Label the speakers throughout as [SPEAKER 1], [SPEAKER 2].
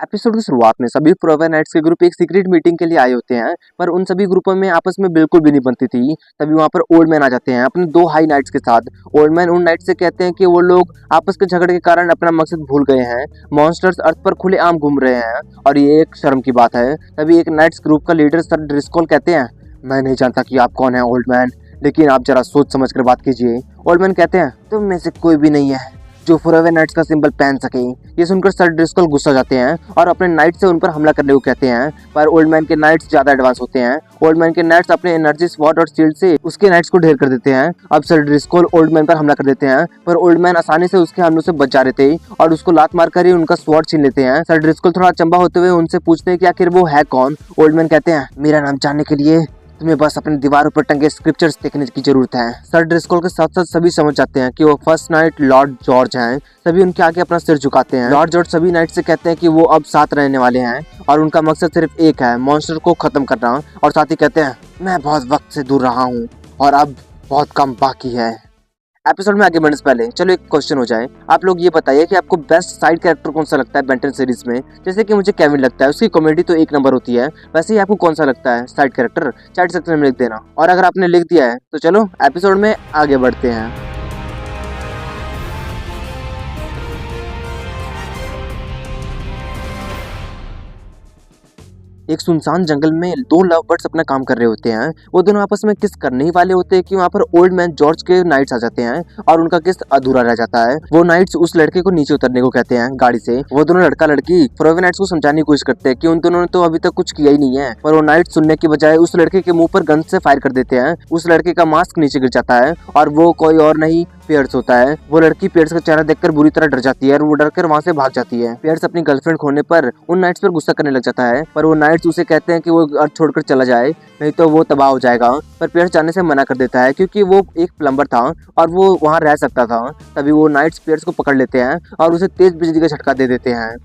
[SPEAKER 1] Episode की शुरुआत में सभी फोरएवर नाइट्स के ग्रुप एक सीक्रेट मीटिंग के लिए आए होते हैं, पर उन सभी ग्रुपों में आपस में बिल्कुल भी नहीं बनती थी। तभी वहाँ पर ओल्ड मैन आ जाते हैं अपने दो हाई नाइट्स के साथ। ओल्ड मैन उन नाइट्स से कहते हैं कि वो लोग आपस के झगड़े के कारण अपना मकसद भूल गए हैं, मॉन्स्टर्स अर्थ पर खुलेआम घूम रहे हैं और ये एक शर्म की बात है। तभी एक नाइट्स ग्रुप का लीडर सर ड्रिस्कोल कहते हैं, मैं नहीं जानता कि आप कौन है ओल्ड मैन, लेकिन आप जरा सोच समझ कर बात कीजिए। ओल्ड मैन कहते हैं, तुम में से कोई भी नहीं है जो फोरएवर नाइट्स का सिंबल पहन सके। ये सुनकर सर ड्रिस्कोल गुस्सा जाते हैं और अपने नाइट से उन पर हमला करने को कहते हैं, पर ओल्ड मैन के नाइट्स ज्यादा एडवांस होते हैं। ओल्ड मैन के नाइट्स अपने एनर्जी स्वॉर्ड और शील्ड से उसके नाइट्स को ढेर कर देते हैं। अब सर ड्रिस्कोल ओल्ड मैन पर हमला कर देते हैं, पर ओल्ड मैन आसानी से उसके हमलों से बच जा रहे थे और उसको लात मारकर ही उनका स्वॉर्ड छीन लेते हैं। सर ड्रिस्कोल थोड़ा अचंभा होते हुए उनसे पूछते हैं कि आखिर वो है कौन। ओल्ड मैन कहते हैं, मेरा नाम जानने के लिए तुम्हें बस अपनी दीवारों पर टंगे स्क्रिप्चर्स देखने की जरूरत है। सर ड्रिस्कोल के साथ साथ सभी समझ जाते हैं कि वो फर्स्ट नाइट लॉर्ड जॉर्ज हैं। सभी उनके आगे अपना सिर झुकाते हैं। लॉर्ड जॉर्ज सभी नाइट से कहते हैं कि वो अब साथ रहने वाले हैं और उनका मकसद सिर्फ एक है, मॉन्स्टर को खत्म करना। और साथ ही कहते हैं, मैं बहुत वक्त से दूर रहा हूँ और अब बहुत कम बाकी है। एपिसोड में आगे बढ़ने से पहले चलो एक क्वेश्चन हो जाए। आप लोग ये बताइए कि आपको बेस्ट साइड कैरेक्टर कौन सा लगता है बेंटन सीरीज में। जैसे कि मुझे केविन लगता है, उसकी कॉमेडी तो एक नंबर होती है। वैसे ही आपको कौन सा लगता है साइड कैरेक्टर, चैट सेक्शन में लिख देना। और अगर आपने लिख दिया है तो चलो एपिसोड में आगे बढ़ते हैं। एक सुनसान जंगल में दो लव बर्ड्स अपना काम कर रहे होते हैं। वो दोनों आपस में किस करने ही वाले होते हैं कि वहाँ पर ओल्ड मैन जॉर्ज के नाइट्स आ जाते हैं और उनका किस अधूरा रह जाता है। वो नाइट्स उस लड़के को नीचे उतरने को कहते हैं गाड़ी से। वो दोनों लड़का लड़की फोरएवर नाइट्स को समझाने की कोशिश करते हैं कि उन दोनों ने तो अभी तक कुछ किया ही नहीं है, पर वो नाइट्स सुनने की बजाय उस लड़के के मुंह पर गन से फायर कर देते हैं। उस लड़के का मास्क नीचे गिर जाता है और वो कोई और नहीं पियर्स होता है। वो लड़की पियर्स का चेहरा देखकर बुरी तरह डर जाती है और वो डर कर वहाँ से भाग जाती है। पियर्स अपनी गर्लफ्रेंड खोने पर उन नाइट्स पर गुस्सा करने लग जाता है, पर वो नाइट्स उसे कहते हैं कि वो अर्थ छोड़कर चला जाए, नहीं तो वो तबाह हो जाएगा। पर पियर्स जाने से मना कर देता है क्योंकि वो एक प्लम्बर था और वो वहाँ रह सकता था। तभी वो नाइट्स पियर्स को पकड़ लेते हैं और उसे तेज बिजली का झटका दे देते हैं।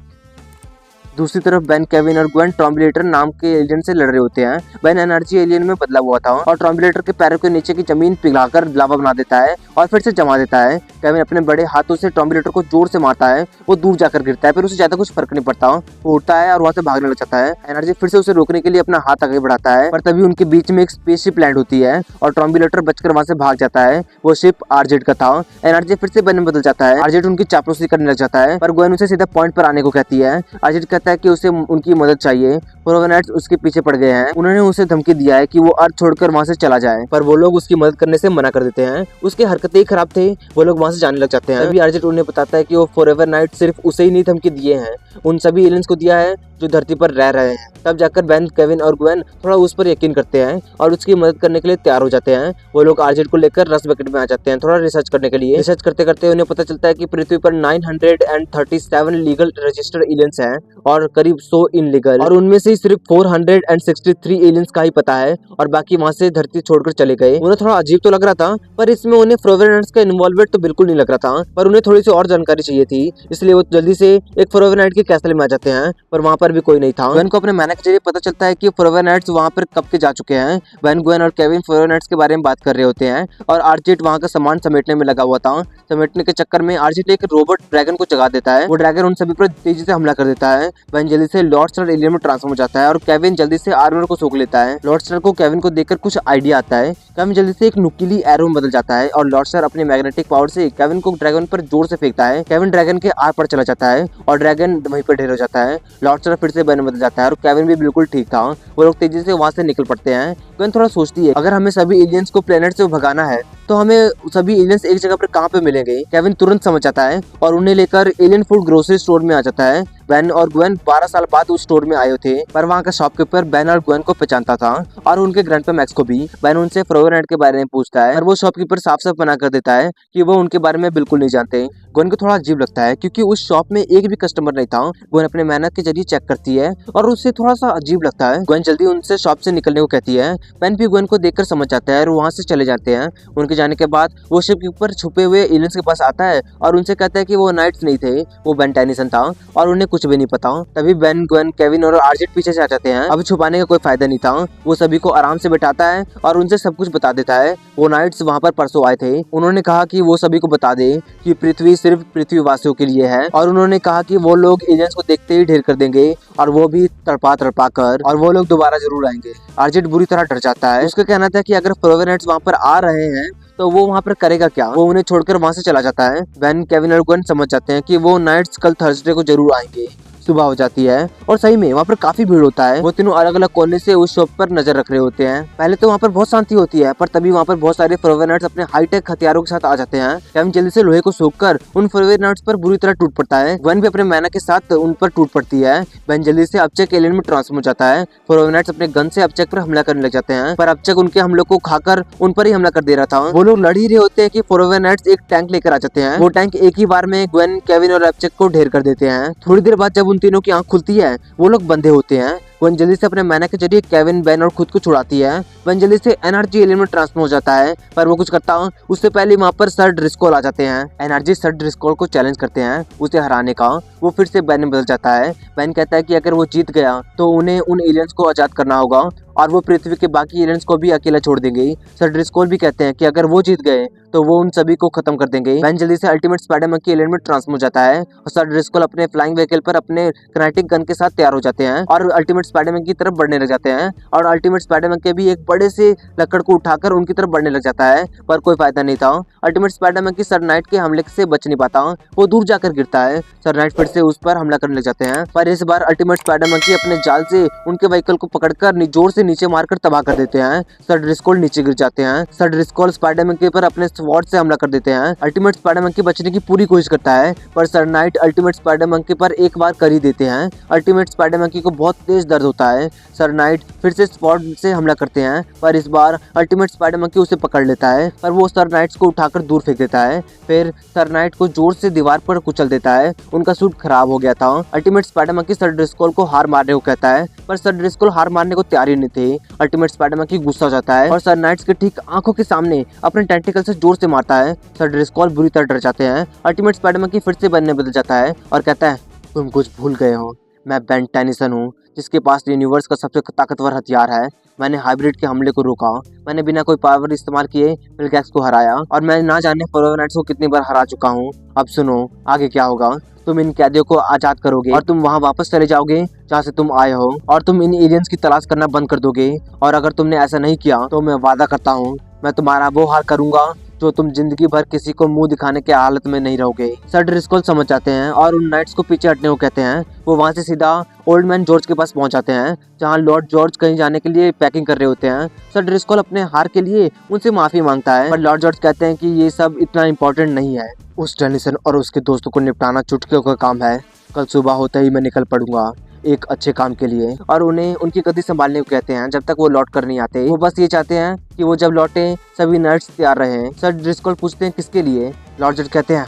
[SPEAKER 1] दूसरी तरफ बेन, केविन और ग्वेन ट्रॉम्बुलेटर नाम के एलियन से लड़ रहे होते हैं। बेन एनर्जी एलियन में बदला हुआ था और ट्रॉम्बुलेटर के पैरों के नीचे की जमीन पिघलाकर लावा बना देता है और फिर से जमा देता है। केविन अपने बड़े हाथों से ट्रॉम्बुलेटर को जोर से मारता है। वो दूर जाकर गिरता है, फिर उसे ज्यादा कुछ फर्क नहीं पड़ता। वो उठता है और वहाँ से भागने लग जाता है। एनर्जी फिर से उसे रोकने के लिए अपना हाथ आगे बढ़ाता है, पर तभी उनके बीच में एक स्पेसशिप लैंड होती है और ट्रॉम्बुलेटर बचकर वहाँ से भाग जाता है। वो शिप आरजेट का था। एनर्जी फिर से बेन में बदल जाता है। आरजेट उनकी चापलूसी करने लग जाता है, पर ग्वेन उसे सीधा पॉइंट पर आने को कहती है। आरजेट कहता है कि उसे की मदद चाहिए। फोरएवर नाइट्स उसके पीछे पड़ गए हैं। उन्होंने उसे धमकी दिया है कि वो अर्थ छोड़कर वहाँ से चला जाए, पर वो लोग उसकी मदद करने से मना कर देते हैं। उसके हरकतें ही खराब थे, वो लोग वहाँ से जाने लग जाते हैं। तभी आरजेट उन्हें बताता है कि वो फोरएवर नाइट्स सिर्फ उसे ही नहीं धमकी दिए हैं, उन सभी एलियंस को दिया है जो धरती पर रह रहे हैं। तब जाकर बेन, केविन और ग्वेन थोड़ा उस पर यकीन करते हैं और उसकी मदद करने के लिए तैयार हो जाते हैं। वो लोग आरजेट को लेकर रस बकेट में आ जाते हैं थोड़ा रिसर्च करने के लिए। रिसर्च करते करते उन्हें पता चलता है कि पृथ्वी पर 937 लीगल रजिस्टर्ड एलियंस हैं और करीब 100 इनलीगल, और उनमें से सिर्फ 463 एलियंस का ही पता है और बाकी वहाँ से धरती छोड़कर चले गए। उन्हें थोड़ा अजीब तो लग रहा था, पर इसमें उन्हें फोरएवर नाइट्स का इन्वॉल्वमेंट तो बिल्कुल नहीं लग रहा था, पर उन्हें थोड़ी सी और जानकारी चाहिए थी, इसलिए वो जल्दी से एक फोरएवर नाइट के कैसल में आ जाते हैं, पर वहाँ पर भी कोई नहीं था। ग्वेन को अपने मैनेजर के जरिए पता चलता है कि फोरएवर नाइट्स वहाँ पर कब के जा चुके हैं। बेन, ग्वेन और केविन फोरएवर नाइट्स के बारे में बात कर रहे होते हैं और आरजेट वहाँ का सामान समेटने में लगा हुआ था। समेटने के चक्कर में आरजेट एक रोबोट ड्रैगन को जगा देता है। वो ड्रैगन उन सभी पर तेजी से हमला कर देता है। बेन जल्दी से लॉर्ड स्टार एलियन में ट्रांसफॉर्म हो जाता है और केविन जल्दी से आर्मर को सूख लेता है। लॉर्ड स्टार को केविन को देखकर कुछ आइडिया आता है। केविन जल्दी से एक नुकीली एरो में बदल जाता है और लॉर्ड स्टार अपने मैग्नेटिक पावर से केविन को ड्रैगन पर जोर से फेंकता है। केविन ड्रैगन के आर पर चला जाता है और ड्रैगन वहीं पर ढेर हो जाता है। लॉर्ड स्टार फिर से बेन में बदल जाता है और केविन भी बिल्कुल ठीक था। वो लोग तेजी से वहाँ से निकल पड़ते हैं। केविन थोड़ा सोचती है, अगर हमें सभी एलियंस को प्लेनेट से भगाना है तो हमें सभी एलियंस एक जगह पर कहाँ पे मिलेंगे। केविन तुरंत समझ जाता है और उन्हें लेकर एलियन फूड ग्रोसरी स्टोर में आ जाता है। बेन और ग्वेन 12 साल बाद उस स्टोर में आए थे, पर वहाँ का शॉपकीपर बेन और ग्वेन को पहचानता था और उनके ग्रैंडपा मैक्स को भी। बेन उनसे फोरएवर नाइट के बारे में पूछता है, पर वो शॉपकीपर साफ साफ मना कर देता है कि वो उनके बारे में बिल्कुल नहीं जानते। ग्वेन को थोड़ा अजीब लगता है क्योंकि उस शॉप में एक भी कस्टमर नहीं था। ग्वेन अपने मेहनत के जरिए चेक करती है और उससे थोड़ा सा अजीब लगता है। ग्वेन जल्दी उनसे शॉप से निकलने को कहती है। बेन भी ग्वेन को देखकर समझ जाता है और वहाँ से चले जाते हैं। उनके के जाने के बाद वो शिप के ऊपर छुपे हुए एलियंस के पास आता है और उनसे कहता है कि वो नाइट्स नहीं थे, वो बेन टेनिसन था और उन्हें कुछ भी नहीं पता। तभी बेन, ग्वेन, केविन और आरजेट पीछे से आ जाते हैं। अब छुपाने का कोई फायदा नहीं था। वो सभी को आराम से बैठाता है और उनसे सब कुछ बता देता है। वो नाइट्स वहाँ पर परसों आए थे। उन्होंने कहा कि वो सभी को बता दे कि पृथ्वी सिर्फ पृथ्वी वासियों के लिए है और उन्होंने कहा कि वो लोग एलियंस को देखते ही ढेर कर देंगे और वो भी तड़पा तड़पा कर, और वो लोग दोबारा जरूर आएंगे। आरजेट बुरी तरह डर जाता है। उसका कहना था कि अगर फ्रोवेनाइट्स वहाँ पर आ रहे हैं तो वो वहाँ पर करेगा क्या। वो उन्हें छोड़कर वहाँ से चला जाता है। बेन, केविन और ग्वेन समझ जाते हैं कि वो नाइट्स कल थर्सडे को जरूर आएंगे। सुबह हो जाती है और सही में वहाँ पर काफी भीड़ होता है। वो तीनों अलग अलग कोने से उस शॉप पर नजर रख रहे होते हैं। पहले तो वहाँ पर बहुत शांति होती है, पर तभी वहाँ पर बहुत सारे फ्रोवेनाइट्स अपने हाईटेक हथियारों के साथ आ जाते हैं। केविन जल्दी से लोहे को सोखकर उन फ्रोवेनाइट्स पर बुरी तरह टूट पड़ता है। ग्वेन भी अपने मैना के साथ उन पर टूट पड़ती है। बेन जल्दी से अपचेक एलियन में ट्रांसफॉर्म हो जाता है। फ्रोवेनाइट्स अपने गन से अपचेक पर हमला करने लग जाते हैं, पर अपचेक उनके हमलों को खाकर उन पर ही हमला कर दे रहा था। वो लोग लड़ ही रहे होते हैं कि फ्रोवेनाइट्स एक टैंक लेकर आ जाते हैं। वो टैंक एक ही बार में ग्वेन, केविन और अपचेक को ढेर कर देते हैं। थोड़ी देर बाद जब उन तीनों की आंख खुलती है, वो लोग बंधे होते हैं। ग्वेन जल्दी से अपने मैना के जरिए केविन, बेन और खुद को छुड़ाती है। बेन जल्दी से एनर्जी एलियन में ट्रांसफॉर्म हो जाता है, पर वो कुछ करता उससे पहले वहाँ पर सर ड्रिस्कोल आ जाते हैं। एनर्जी सर ड्रिस्कोल को चैलेंज करते हैं उसे हराने का। वो फिर से बेन में बदल जाता है। बेन कहता है कि अगर वो जीत गया तो उन्हें उन एलियंस को आजाद करना होगा और वो पृथ्वी के बाकी एलियंस को भी अकेला छोड़ देंगे। सर ड्रिस्कोल भी कहते हैं कि अगर वो जीत गए तो वो उन सभी को खत्म कर देंगे। बेन जल्दी से अल्टीमेट स्पाइडर मंकी एलियन में ट्रांसफॉर्म हो जाता है और सर ड्रिस्कोल अपने फ्लाइंग व्हीकल पर अपने किनेटिक गन के साथ तैयार हो जाते हैं और अल्टीमेट स्पाइडर मंकी की तरफ बढ़ने लग जाते हैं। और अल्टीमेट स्पाइडर मंकी भी एक बड़े से लकड़ को उठाकर उनकी तरफ बढ़ने लग जाता है, पर कोई फायदा नहीं था। Ultimate spider monkey sir night के हमले से बच नहीं पाता। वो दूर जाकर गिरता है। सर नाइट फिर से उस पर हमला करने लग जाते हैं, पर इस बार अल्टीमेट स्पाइडर मंकी अपने जाल से उनके व्हीकल को पकड़कर जोर से नीचे मारकर तबाह कर देते हैं। सर ड्रिस्कोल नीचे गिर जाते हैं। सर ड्रिस्कोल स्पाइडर मंकी पर अपने स्वॉर्ड से हमला कर देते हैं। अल्टीमेट स्पाइडर मंकी बचने की पूरी कोशिश करता है, पर sir night ultimate spider monkey पर एक बार कर ही देते हैं। अल्टीमेट स्पाइडर मंकी को बहुत तेज दर्द होता है। सर नाइट फिर से स्वॉर्ड से हमला करते हैं, पर इस बार अल्टीमेट स्पाइडर मंकी उसे पकड़ लेता है, पर वो सर नाइट्स को उठाकर दूर फेंक देता है। फिर सर नाइट को जोर से दीवार पर कुचल देता है। उनका सूट खराब हो गया था। अल्टीमेट स्पाइडर मंकी सर ड्रिस्कोल को हार मारने को कहता है, पर सर ड्रिस्कोल हार मारने को तैयार ही नहीं थे। अल्टीमेट स्पाइडर मंकी गुस्सा हो जाता है और सर नाइट्स के ठीक आंखों के सामने अपने टेंटिकल से जोर से मारता है। सर ड्रिस्कोल बुरी तरह डर जाते हैं। अल्टीमेट स्पाइडर मंकी फिर से बनने बदल जाता है और कहता है, तुम कुछ भूल गए हो, मैं बेन टेनिसन हूँ जिसके पास यूनिवर्स का सबसे ताकतवर हथियार है। मैंने हाइब्रिड के हमले को रोका, मैंने बिना कोई पावर इस्तेमाल किए मिल्गैक्स को हराया और मैं ना जाने फ्रोवेनाइट्स को कितनी बार हरा चुका हूँ। अब सुनो आगे क्या होगा। तुम इन कैदियों को आजाद करोगे और तुम वहाँ वापस चले जाओगे जहाँ से तुम आए हो और तुम इन एलियंस की तलाश करना बंद कर दोगे। और अगर तुमने ऐसा नहीं किया तो मैं वादा करता हूँ मैं तुम्हारा वो हाल करूंगा जो तुम जिंदगी भर किसी को मुंह दिखाने के हालत में नहीं रहोगे। सर ड्रिस्कोल समझ जाते हैं और उन नाइट्स को पीछे हटने को कहते हैं। वो वहाँ से सीधा ओल्ड मैन जॉर्ज के पास पहुंच जाते हैं, जहाँ लॉर्ड जॉर्ज कहीं जाने के लिए पैकिंग कर रहे होते हैं। सर ड्रिस्कोल अपने हार के लिए उनसे माफी मांगता है, पर लॉर्ड जॉर्ज कहते हैं कि ये सब इतना इम्पोर्टेंट नहीं है। उस टेनिसन और उसके दोस्तों को निपटाना चुटकियों का काम है। कल सुबह होते ही मैं निकल पड़ूंगा एक अच्छे काम के लिए। और उन्हें उनकी गद्दी संभालने को कहते हैं जब तक वो लौट कर नहीं आते। वो बस ये चाहते हैं कि वो जब लौटे सभी नाइट्स तैयार रहे। सर ड्रिस्कोल पूछते हैं किसके लिए। लॉर्ड जॉर्ज कहते हैं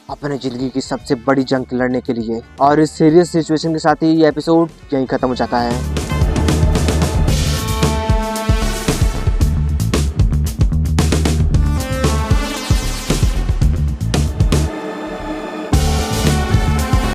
[SPEAKER 1] अपने जिंदगी की सबसे बड़ी जंग लड़ने के लिए। और इस सीरियस सिचुएशन के साथ ही ये एपिसोड यहीं खत्म हो जाता है।